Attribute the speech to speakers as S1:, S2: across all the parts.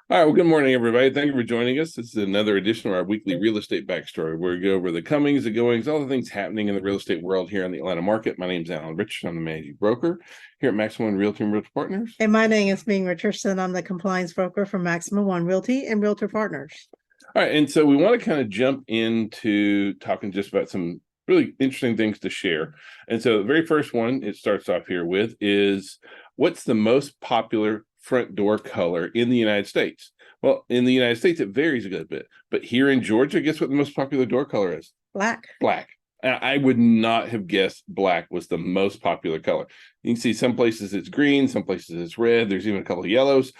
S1: All right. Well, good morning, everybody. Thank you for joining us. This is another edition of our weekly real estate backstory, where we go over the comings, the goings, all the things happening in the real estate world here in the Atlanta market. My name is Alan Richardson. I'm the managing broker here at Maximum One Realty and Realtor Partners.
S2: And my name is Ming Richardson. I'm the compliance broker for Maximum One Realty and Realtor Partners.
S1: All right. And so we want to kind of jump into talking just about some really interesting things to share. And so the very first one it starts off here with is, what's the most popular front door color in the United States? Well, in the United States, it varies a good bit. But here in Georgia, guess what the most popular door color is?
S2: Black.
S1: Black. I would not have guessed black was the most popular color. You can see some places it's green, some places it's red. There's even a couple of yellows.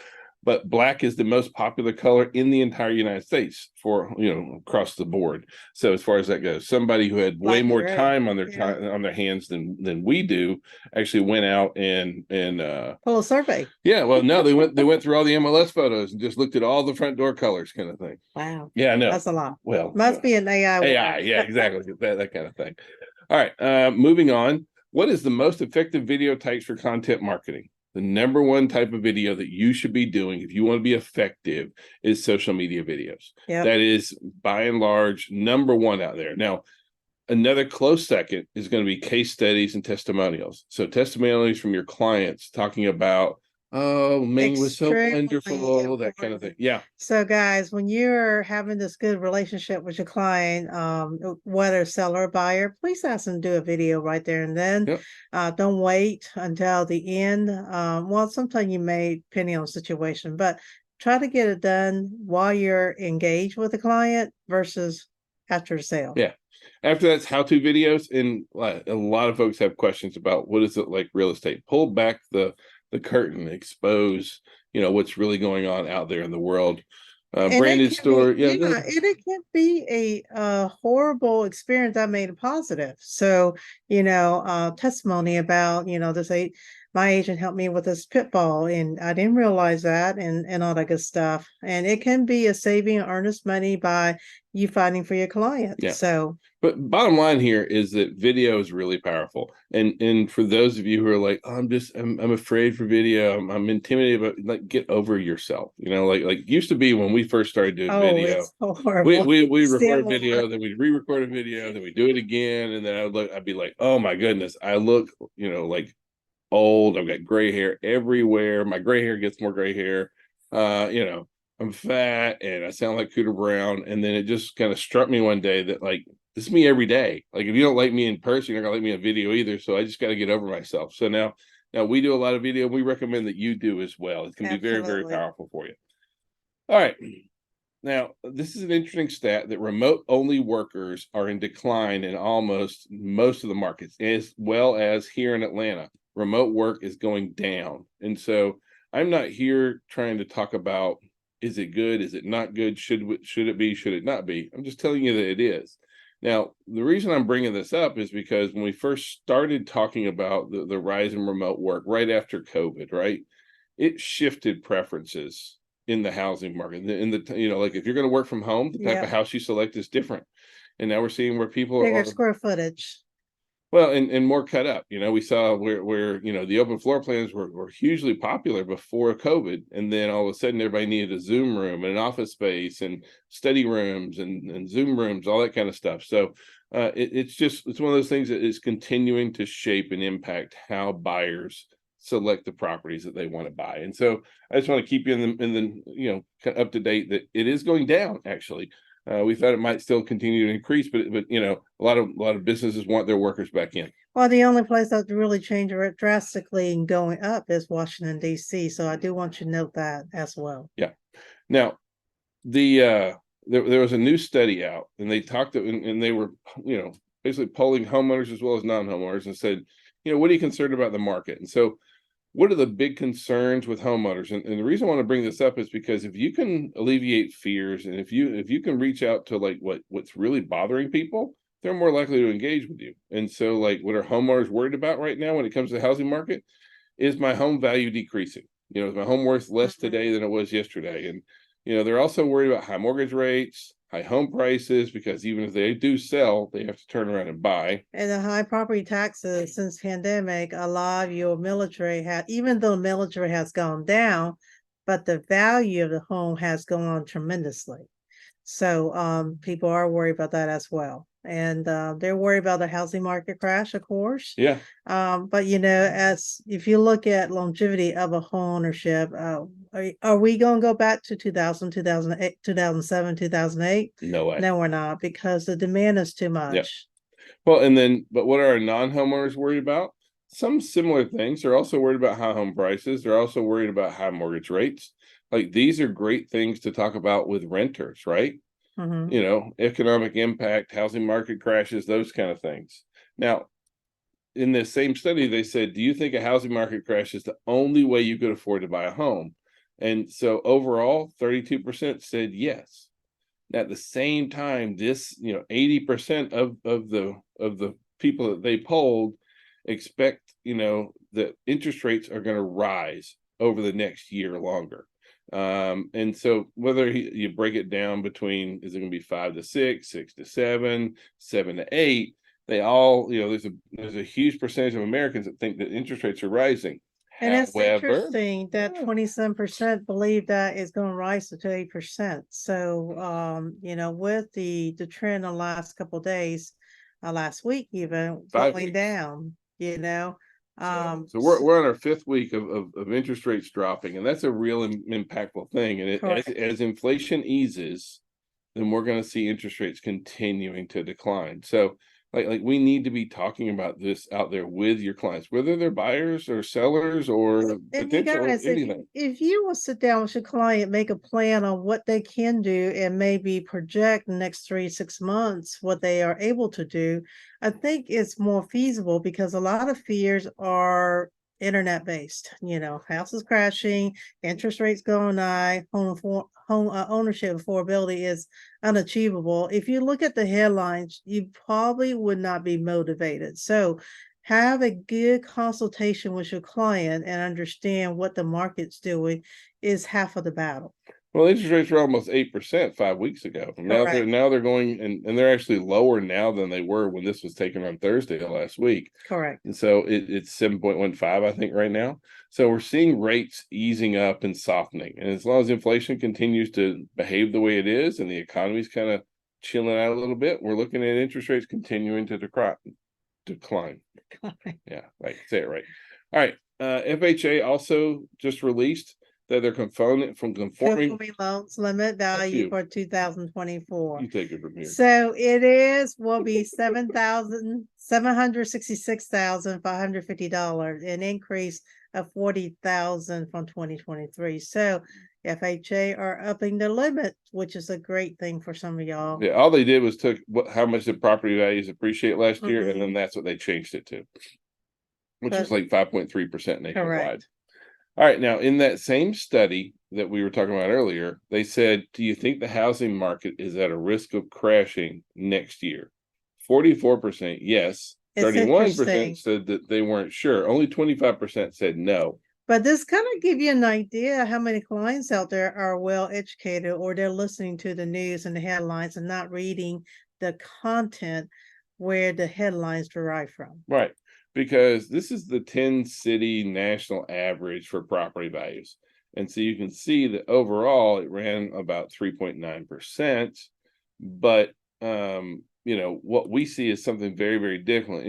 S1: But black is the most popular color in the entire United States for, across the board. So as far as that goes, somebody who had way more time on their hands than we do actually went out and
S2: pull a survey.
S1: Yeah, well, no, they went through all the MLS photos and just looked at all the front door colors, kind of thing.
S2: Wow.
S1: Yeah, I know.
S2: That's a lot.
S1: Well,
S2: must be an AI.
S1: AI, yeah, exactly. that kind of thing. All right, moving on. What is the most effective video types for content marketing? The number one type of video that you should be doing if you want to be effective is social media videos.
S2: Yep.
S1: That is, by and large, number one out there. Now, another close second is going to be case studies and testimonials. So testimonials from your clients talking about, oh, Ming was so wonderful, that kind of thing. Yeah.
S2: So guys, when you're having this good relationship with your client, whether seller or buyer, please ask them to do a video right there and then.
S1: Yep.
S2: Don't wait until the end. Well, sometimes you may, depending on the situation, but try to get it done while you're engaged with the client versus after the sale.
S1: Yeah. After that's how-to videos, and a lot of folks have questions about what is it like real estate. Pull back the curtain, expose what's really going on out there in the world. Branded store,
S2: and it can be a horrible experience that made it positive. So testimony about my agent helped me with this pit ball and I didn't realize that, and all that good stuff. And it can be a saving earnest money by you fighting for your client.
S1: Yeah.
S2: So,
S1: but bottom line here is that video is really powerful. And for those of you who are like, oh, I'm afraid for video, I'm intimidated, but like, get over yourself. Like used to be when we first started doing video.
S2: It's so horrible.
S1: We record video, then we re-record a video, then we do it again, and then I'd be like, oh my goodness, I look like old. I've got gray hair everywhere. My gray hair gets more gray hair. I'm fat and I sound like Cooter Brown. And then it just kind of struck me one day that like, this is me every day. Like, if you don't like me in person, you're not gonna like me on video either. So I just got to get over myself. So now we do a lot of video. We recommend that you do as well. It can be very, very powerful for you. All right. Now, this is an interesting stat that remote only workers are in decline in almost most of the markets, as well as here in Atlanta. Remote work is going down. And so I'm not here trying to talk about, is it good? Is it not good? Should it be? Should it not be? I'm just telling you that it is. Now, the reason I'm bringing this up is because when we first started talking about the rise in remote work right after COVID, right, it shifted preferences in the housing market. Like if you're going to work from home, the type of house you select is different. And now we're seeing where people
S2: bigger square footage.
S1: Well, and more cut up. We saw where the open floor plans were hugely popular before COVID, and then all of a sudden everybody needed a Zoom room and an office space and study rooms and Zoom rooms, all that kind of stuff. So it's one of those things that is continuing to shape and impact how buyers select the properties that they want to buy. And so I just want to keep you in the up to date that it is going down actually. We thought it might still continue to increase, but a lot of businesses want their workers back in.
S2: Well, the only place that's really changed drastically and going up is Washington, D.C. So I do want you to note that as well.
S1: Yeah. Now, there was a new study out, and they talked and they were basically polling homeowners as well as non-homeowners and said, what are you concerned about the market? And so, what are the big concerns with homeowners? And the reason I want to bring this up is because if you can alleviate fears, and if you can reach out to like what's really bothering people, they're more likely to engage with you. And so like, what are homeowners worried about right now when it comes to the housing market? Is my home value decreasing? Is my home worth less today than it was yesterday? And they're also worried about high mortgage rates, high home prices, because even if they do sell, they have to turn around and buy.
S2: And the high property taxes since pandemic, a lot of your military even though military has gone down, but the value of the home has gone on tremendously. So people are worried about that as well. And they're worried about the housing market crash, of course.
S1: Yeah.
S2: But as if you look at longevity of a home ownership, are we going to go back to 2000, 2008, 2007, 2008?
S1: No way.
S2: No, we're not, because the demand is too
S1: Yeah.
S2: much.
S1: Well, but what are our non-homeowners worried about? Some similar things. They're also worried about high home prices. They're also worried about high mortgage rates. Like, these are great things to talk about with renters, right?
S2: Mhm.
S1: Economic impact, housing market crashes, those kind of things. Now, in this same study, they said, do you think a housing market crash is the only way you could afford to buy a home? And so overall, 32% said yes. At the same time, this 80% of the people that they polled expect that interest rates are going to rise over the next year longer. And so whether you break it down between, is it going to be 5 to 6, 6 to 7, 7 to 8, they all, there's a huge percentage of Americans that think that interest rates are rising.
S2: And it's
S1: However,
S2: interesting that 27% believe that it's going to rise to 8%. So, with the trend the last couple of days, last week even
S1: 5
S2: going
S1: weeks.
S2: down,
S1: So we're on our 5th week of interest rates dropping, and that's a real impactful thing. And as inflation eases, then we're going to see interest rates continuing to decline. So like we need to be talking about this out there with your clients, whether they're buyers or sellers or
S2: And you
S1: potential
S2: guys,
S1: anything.
S2: if you will sit down with your client, make a plan on what they can do and maybe project the next 3, 6 months what they are able to do, I think it's more feasible, because a lot of fears are internet based. Houses crashing, interest rates going high, home ownership affordability is unachievable. If you look at the headlines, you probably would not be motivated. So have a good consultation with your client and understand what the market's doing is half of the battle.
S1: Well, interest rates were almost 8% 5 weeks ago. Now they're going, and they're actually lower now than they were when this was taken on Thursday of last week.
S2: Correct.
S1: And so it's 7.15, I think, right now. So we're seeing rates easing up and softening. And as long as inflation continues to behave the way it is and the economy's kind of chilling out a little bit, we're looking at interest rates continuing to decline. Yeah, right. Say it right. All right. FHA also just released that they're conforming
S2: loans limit value
S1: you.
S2: for 2024.
S1: You take it from here.
S2: So will be $766,550, an increase of 40,000 from 2023. So FHA are upping the limit, which is a great thing for some of y'all.
S1: Yeah, all they did was took how much did property values appreciate last year, and then that's what they changed it to, which is like 5.3% nationwide.
S2: Correct.
S1: All right, now in that same study that we were talking about earlier, they said, do you think the housing market is at a risk of crashing next year? 44% yes, 31% said that they weren't sure. Only 25% said no.
S2: But this kind of give you an idea how many clients out there are well educated, or they're listening to the news and the headlines and not reading the content where the headlines derive from.
S1: Right. Because this is the 10-city national average for property values. And so you can see that overall it ran about 3.9%. But what we see is something very, very different.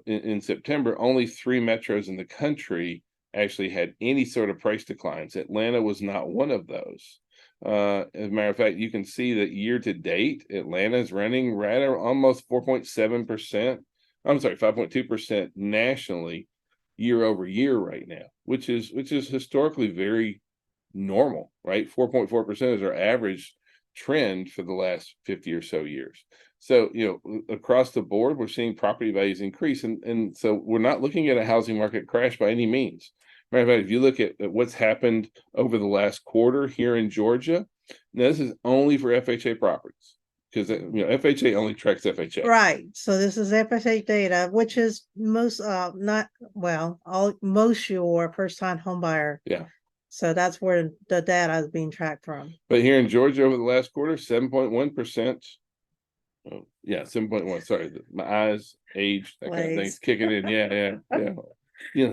S1: In September, only 3 metros in the country actually had any sort of price declines. Atlanta was not one of those. As a matter of fact, you can see that year to date, Atlanta is running right at almost 4.7%. I'm sorry, 5.2% nationally year over year right now, which is historically very normal, right? 4.4% is our average trend for the last 50 or so years. So, across the board, we're seeing property values increase. And so we're not looking at a housing market crash by any means. Matter of fact, if you look at what's happened over the last quarter here in Georgia, now this is only for FHA properties, because FHA only tracks FHA.
S2: Right. So this is FHA data, which is most your first time home buyer.
S1: Yeah.
S2: So that's where the data is being tracked from.
S1: But here in Georgia over the last quarter, 7.1%. Oh, yeah, 7.1. Sorry, my eyes, age, that kind of thing's kicking in. Yeah.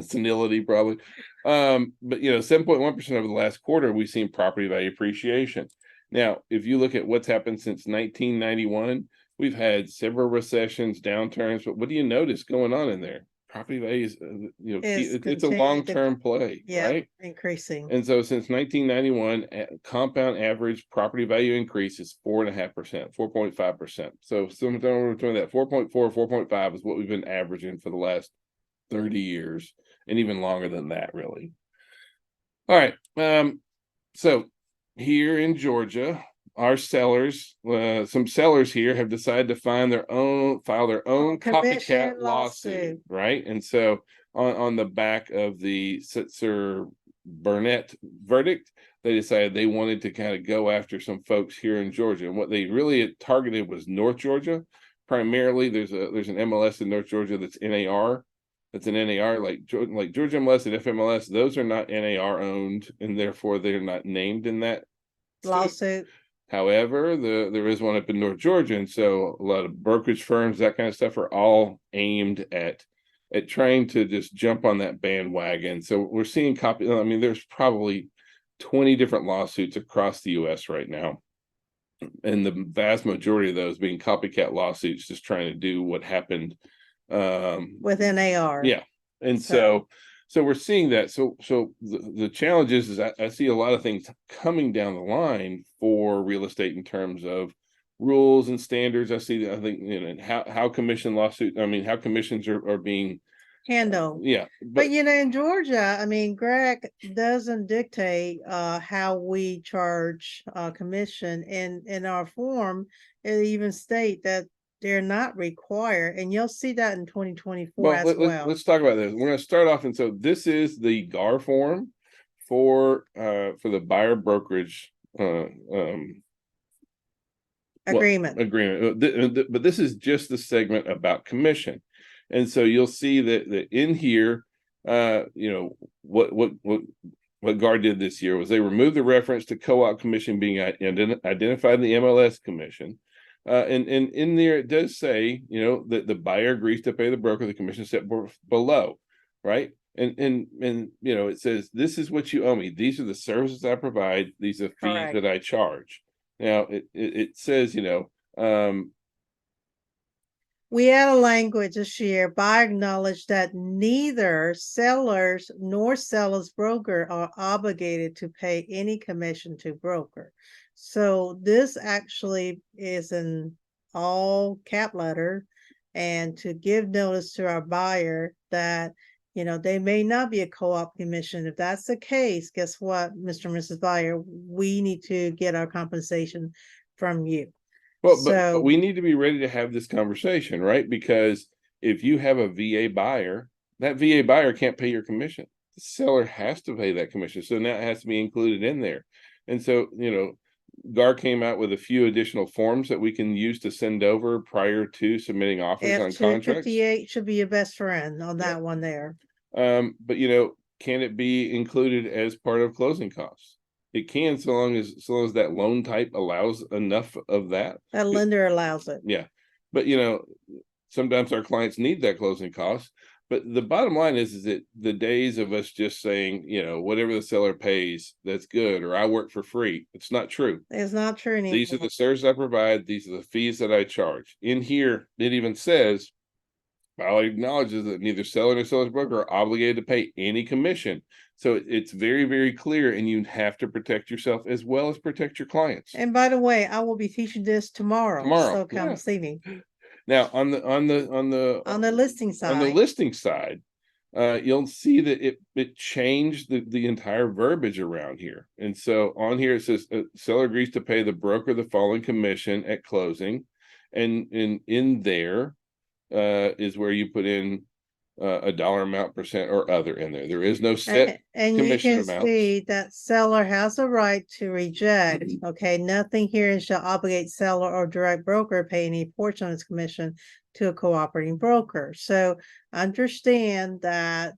S1: senility probably. But 7.1% over the last quarter, we've seen property value appreciation. Now, if you look at what's happened since 1991, we've had several recessions, downturns, but what do you notice going on in there? Property values, it's a long-term play, right?
S2: Increasing.
S1: And so since 1991, compound average property value increase is 4.5%, 4.5%. So somewhere between that 4.4, 4.5 is what we've been averaging for the last 30 years, and even longer than that, really. All right. So here in Georgia, our sellers, some sellers here have decided to file their own copycat lawsuit, right? And so on the back of the Sitzer Burnett verdict, they decided they wanted to kind of go after some folks here in Georgia. And what they really targeted was North Georgia. Primarily, there's an MLS in North Georgia that's NAR. That's an NAR, like Georgia MLS and FMLS. Those are not NAR owned, and therefore they're not named in that
S2: lawsuit.
S1: However, there is one up in North Georgia, and so a lot of brokerage firms, that kind of stuff, are all aimed at trying to just jump on that bandwagon. So we're seeing there's probably 20 different lawsuits across the U.S. right now, and the vast majority of those being copycat lawsuits, just trying to do what happened
S2: with NAR.
S1: Yeah, and so we're seeing that. So the challenge is I see a lot of things coming down the line for real estate in terms of rules and standards. I think how commission lawsuit. How commissions are being
S2: handled.
S1: Yeah,
S2: but in Georgia, Greg doesn't dictate how we charge commission. In our form, it even state that they're not required, and you'll see that in 2024 as well.
S1: Let's talk about this. We're going to start off, and so this is the GAR form for the buyer brokerage agreement. But this is just the segment about commission, and so you'll see that in here, what GAR did this year was they removed the reference to co-op commission being identified in the MLS commission. And in there it does say, that the buyer agrees to pay the broker the commission set below, right? And it says, this is what you owe me. These are the services I provide. These are fees Correct. That I charge. Now it says,
S2: we add a language this year. Buyer acknowledge that neither sellers nor seller's broker are obligated to pay any commission to broker. So this actually is in all cap letter, and to give notice to our buyer that, they may not be a co-op commission. If that's the case, guess what, Mr. and Mrs. Buyer, we need to get our compensation from you.
S1: Well, but we need to be ready to have this conversation, right? Because if you have a VA buyer, that VA buyer can't pay your commission. The seller has to pay that commission. So now it has to be included in there. And so, GAR came out with a few additional forms that we can use to send over prior to submitting offers on contracts.
S2: F258 should be your best friend on that one there.
S1: But can it be included as part of closing costs? It can, so long as that loan type allows enough of that.
S2: That lender allows it.
S1: Yeah, but sometimes our clients need that closing cost. But the bottom line is that the days of us just saying, whatever the seller pays, that's good, or I work for free. It's not true.
S2: It's not true anymore.
S1: These are the services I provide. These are the fees that I charge. In here, it even says, File acknowledges that neither seller nor seller's broker are obligated to pay any commission. So it's very, very clear, and you have to protect yourself as well as protect your clients.
S2: And by the way, I will be teaching this tomorrow. So come see me.
S1: Now on the
S2: listing
S1: side, you'll see that it changed the entire verbiage around here. And so on here it says seller agrees to pay the broker the following commission at closing, and in there is where you put in a dollar amount, percent, or other in there. There is no set
S2: and
S1: commission
S2: you can
S1: amount.
S2: See that seller has a right to reject. Okay, nothing here shall obligate seller or direct broker pay any portion of its commission to a cooperating broker. So understand that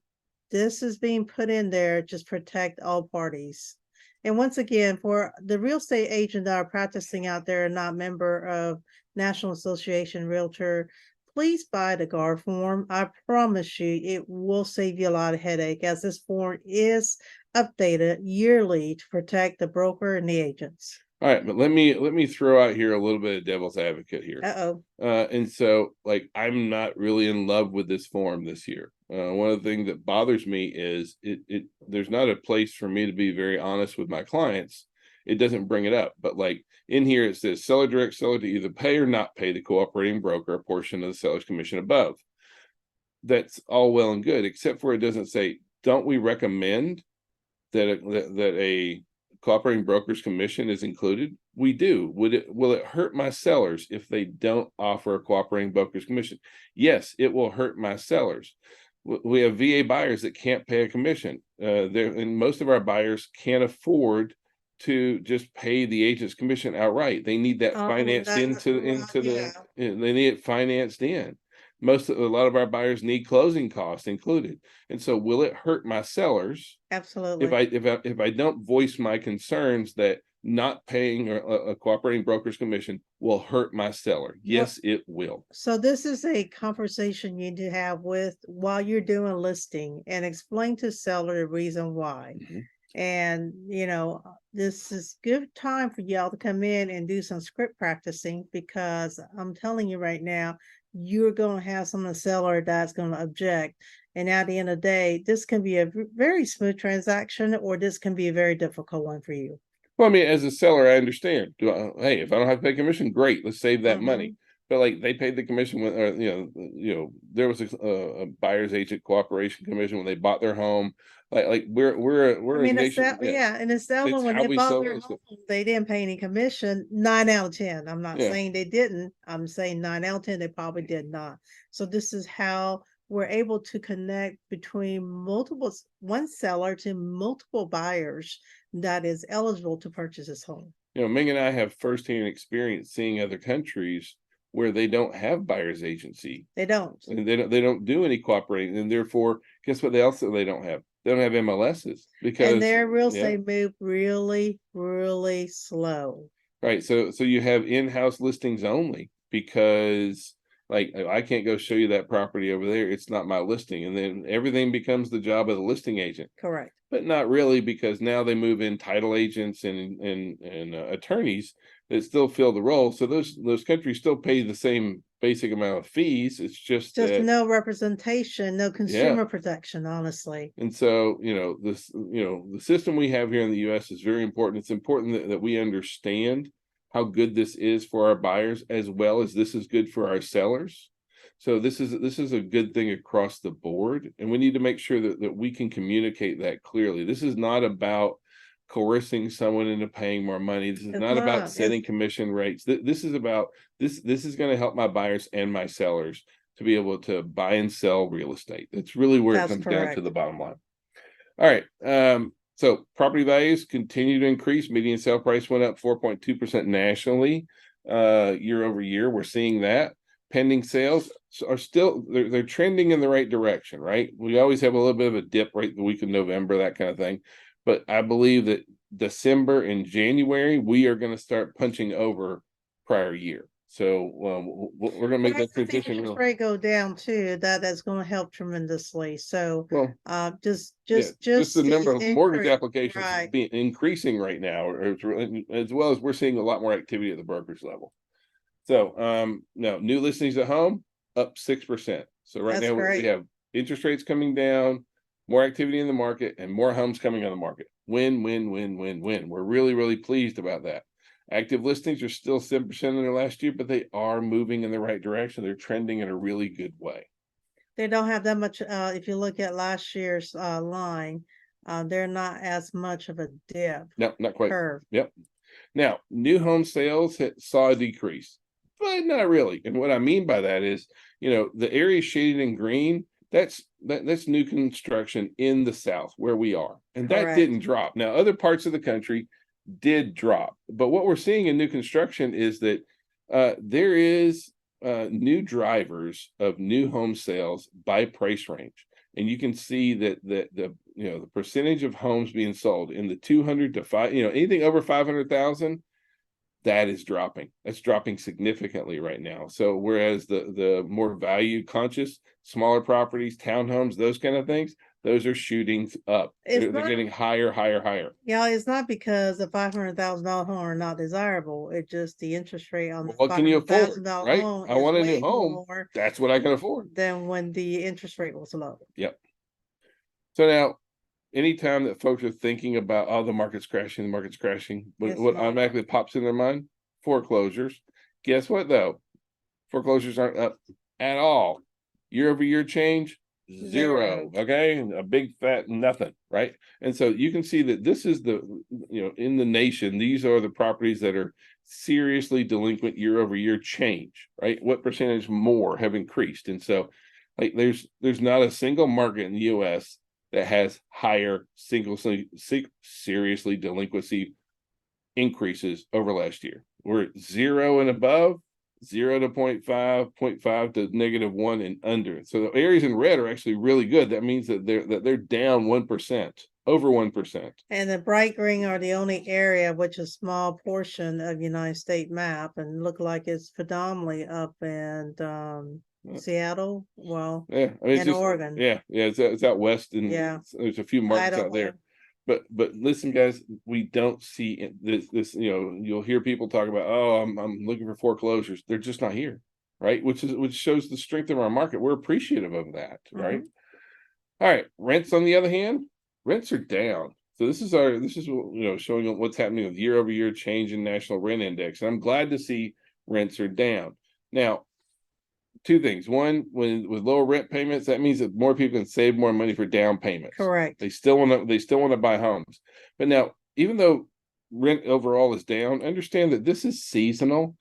S2: this is being put in there just protect all parties. And once again, for the real estate agent that are practicing out there and not member of National Association Realtor, please buy the GAR form. I promise you it will save you a lot of headache, as this form is updated yearly to protect the broker and the agents.
S1: All right, but let me throw out here a little bit of devil's advocate here.
S2: Uh-oh.
S1: And so, like, I'm not really in love with this form this year. One of the things that bothers me is it there's not a place for me to be very honest with my clients. It doesn't bring it up, but like in here it says seller direct seller to either pay or not pay the cooperating broker a portion of the seller's commission above. That's all well and good, except for it doesn't say, don't we recommend that a cooperating broker's commission is included? We do. Will it hurt my sellers if they don't offer a cooperating broker's commission? Yes, it will hurt my sellers. We have VA buyers that can't pay a commission. And most of our buyers can't afford to just pay the agent's commission outright. They need that financed into the. They need it financed in. A lot of our buyers need closing costs included. And so will it hurt my sellers?
S2: Absolutely.
S1: If I don't voice my concerns that not paying a cooperating broker's commission will hurt my seller? Yes, it will.
S2: So this is a conversation you need to have with while you're doing listing, and explain to seller the reason why. And this is good time for y'all to come in and do some script practicing, because I'm telling you right now, you're going to have some of the seller that's going to object. And at the end of the day, this can be a very smooth transaction, or this can be a very difficult one for you.
S1: Well, I mean, as a seller, I understand. Hey, if I don't have to pay commission, great, let's save that money. But like, they paid the commission when, or there was a buyer's agent cooperation commission when they bought their home. Like we're
S2: I mean,
S1: a nation.
S2: and it's seldom when they bought their home, they didn't pay any commission. 9 out of 10. I'm not saying they didn't. I'm saying 9 out of 10 they probably did not. So this is how we're able to connect between one seller to multiple buyers that is eligible to purchase this home.
S1: Ming and I have firsthand experience seeing other countries where they don't have buyer's agency.
S2: They don't.
S1: And they don't do any cooperating, and therefore, guess what? They don't have. They don't have MLSs, because
S2: and their real estate move really, really slow.
S1: Right. So you have in-house listings only, because like, I can't go show you that property over there. It's not my listing. And then everything becomes the job of the listing agent.
S2: Correct.
S1: But not really, because now they move in title agents and attorneys that still fill the role. So those countries still pay the same basic amount of fees. It's just
S2: no representation, no consumer protection, honestly.
S1: And so, the system we have here in the US is very important. It's important that we understand how good this is for our buyers, as well as this is good for our sellers. So this is a good thing across the board, and we need to make sure that we can communicate that clearly. This is not about coercing someone into paying more money. This is not about setting commission rates. This is about this is going to help my buyers and my sellers to be able to buy and sell real estate. That's really where it comes down to the bottom line. All right. So property values continue to increase. Median sale price went up 4.2% nationally year over year. We're seeing that. Pending sales are still they're trending in the right direction, right? We always have a little bit of a dip right the week of November, that kind of thing. But I believe that December and January, we are going to start punching over prior year. So we're going to make that transition.
S2: Rate go down too. That's going to help tremendously. So just
S1: the number of mortgage applications is increasing right now, as well as we're seeing a lot more activity at the brokerage level. So now new listings at home up 6%. So right now we have interest rates coming down, more activity in the market, and more homes coming on the market. Win. We're really, really pleased about that. Active listings are still 7% in their last year, but they are moving in the right direction. They're trending in a really good way.
S2: They don't have that much. If you look at last year's line, they're not as much of a dip.
S1: No, not quite.
S2: Curve.
S1: Yep. Now, new home sales saw a decrease, but not really. And what I mean by that is, the area shaded in green, that's new construction in the South where we are. And that didn't drop. Now, other parts of the country did drop. But what we're seeing in new construction is that there is new drivers of new home sales by price range. And you can see that the percentage of homes being sold in the 200 to 5, anything over 500,000, that is dropping. That's dropping significantly right now. So whereas the more value conscious, smaller properties, townhomes, those kind of things, those are shooting up.
S2: It's
S1: They're
S2: not,
S1: getting higher, higher, higher.
S2: yeah, it's not because the $500,000 home are not desirable. It's just the interest rate on the
S1: What can you afford,
S2: $500,000
S1: right?
S2: home
S1: I
S2: is
S1: want a new
S2: way
S1: home.
S2: more
S1: That's what I can afford.
S2: than when the interest rate was low.
S1: Yep. So now, anytime that folks are thinking about, oh, the market's crashing, the market's crashing,
S2: It's
S1: what
S2: not.
S1: automatically pops in their mind? Foreclosures. Guess what though? Foreclosures aren't up at all. Year over year change, zero.
S2: Zero.
S1: Okay. A big fat nothing, right? And so you can see that this is the, in the nation, these are the properties that are seriously delinquent year over year change, right? What percentage more have increased? And so like there's not a single market in the US that has higher seriously delinquency increases over last year. We're 0 and above, 0 to 0.5, 0.5 to -1 and under. So the areas in red are actually really good. That means that they're down 1%, over 1%.
S2: And the bright green are the only area which is a small portion of United States map and look like it's predominantly up in Seattle. Well,
S1: Yeah, I mean, it's
S2: in
S1: just
S2: Oregon.
S1: yeah, it's out west, and
S2: Yeah.
S1: there's a few markets out there. But listen, guys, we don't see this. You'll hear people talk about, oh, I'm looking for foreclosures. They're just not here, right? Which shows the strength of our market. We're appreciative of that, right? All right, rents on the other hand, rents are down. So this is showing what's happening with year over year change in national rent index. And I'm glad to see rents are down. Now, two things. One, with lower rent payments, that means that more people can save more money for down payments.
S2: Correct.
S1: They still want to buy homes. But now, even though rent overall is down, understand that this is seasonal.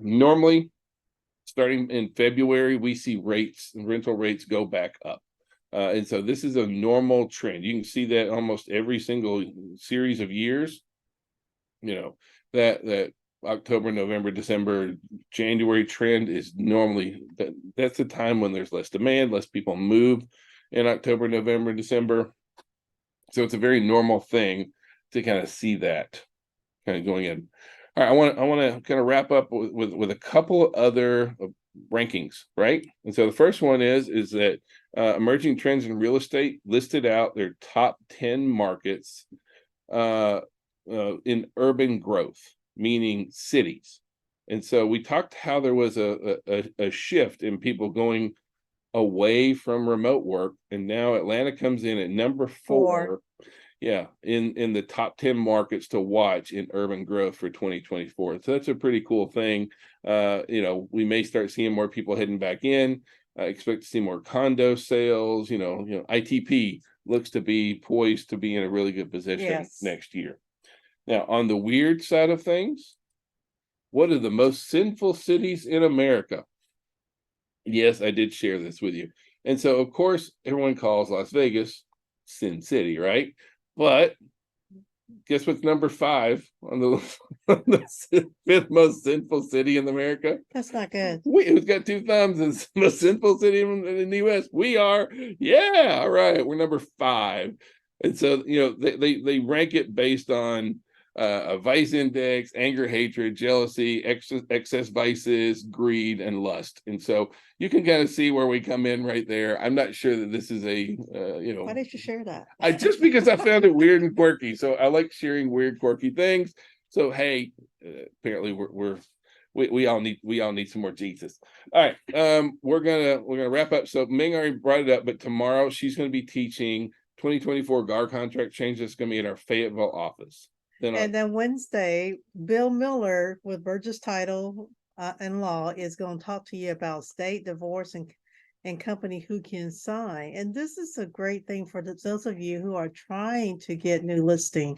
S1: Normally, starting in February, we see rental rates go back up. And so this is a normal trend. You can see that almost every single series of years, that October, November, December, January trend is normally that's the time when there's less demand, less people move in October, November, December. So it's a very normal thing to kind of see that kind of going in. All right, I want to kind of wrap up with a couple other rankings, right? And so the first one is that emerging trends in real estate listed out their top 10 markets in urban growth, meaning cities. And so we talked how there was a shift in people going away from remote work, and now Atlanta comes in at number 4. Yeah, in the top 10 markets to watch in urban growth for 2024. So that's a pretty cool thing. We may start seeing more people heading back in. I expect to see more condo sales. ITP looks to be poised to be in a really good position next year. Now, on the weird side of things, what are the most sinful cities in America? Yes, I did share this with you. And so, of course, everyone calls Las Vegas Sin City, right? But guess what's number 5 on the 5th most sinful city in America?
S2: That's not good.
S1: Who's got 2 thumbs and the most sinful city in the US? We are. Yeah, all right. We're number 5. And so, they rank it based on a vice index, anger, hatred, jealousy, excess vices, greed, and lust. And so you can kind of see where we come in right there. I'm not sure that this is
S2: Why did you share that?
S1: just because I found it weird and quirky. So I like sharing weird, quirky things. So hey, apparently we all need some more Jesus. All right, we're gonna wrap up. So Ming already brought it up, but tomorrow she's going to be teaching 2024 GAR contract change. That's going to be in our Fayetteville office.
S2: Then Wednesday, Bill Miller with Burgess Title and Law is going to talk to you about state divorce and company who can sign. And this is a great thing for those of you who are trying to get new listing.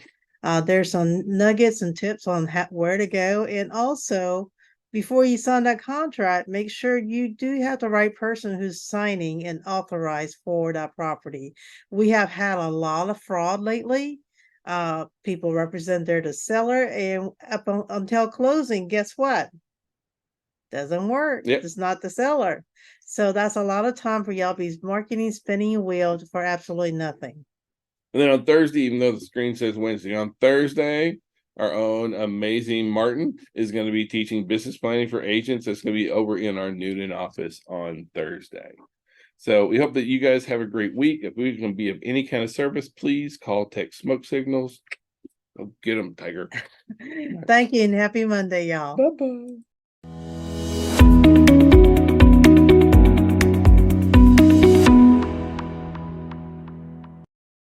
S2: There's some nuggets and tips on where to go. And also, before you sign that contract, make sure you do have the right person who's signing and authorized for that property. We have had a lot of fraud lately. People represent they're the seller, and until closing, guess what? Doesn't work.
S1: Yep.
S2: It's not the seller. So that's a lot of time for y'all be marketing, spinning your wheel for absolutely nothing.
S1: And then on Thursday, even though the screen says Wednesday, on Thursday, our own amazing Martin is going to be teaching business planning for agents. That's going to be over in our Newton office on Thursday. So we hope that you guys have a great week. If we can be of any kind of service, please call, text, smoke signals. Go get them, Tiger.
S2: Thank you and happy Monday, y'all.
S1: Bye-bye.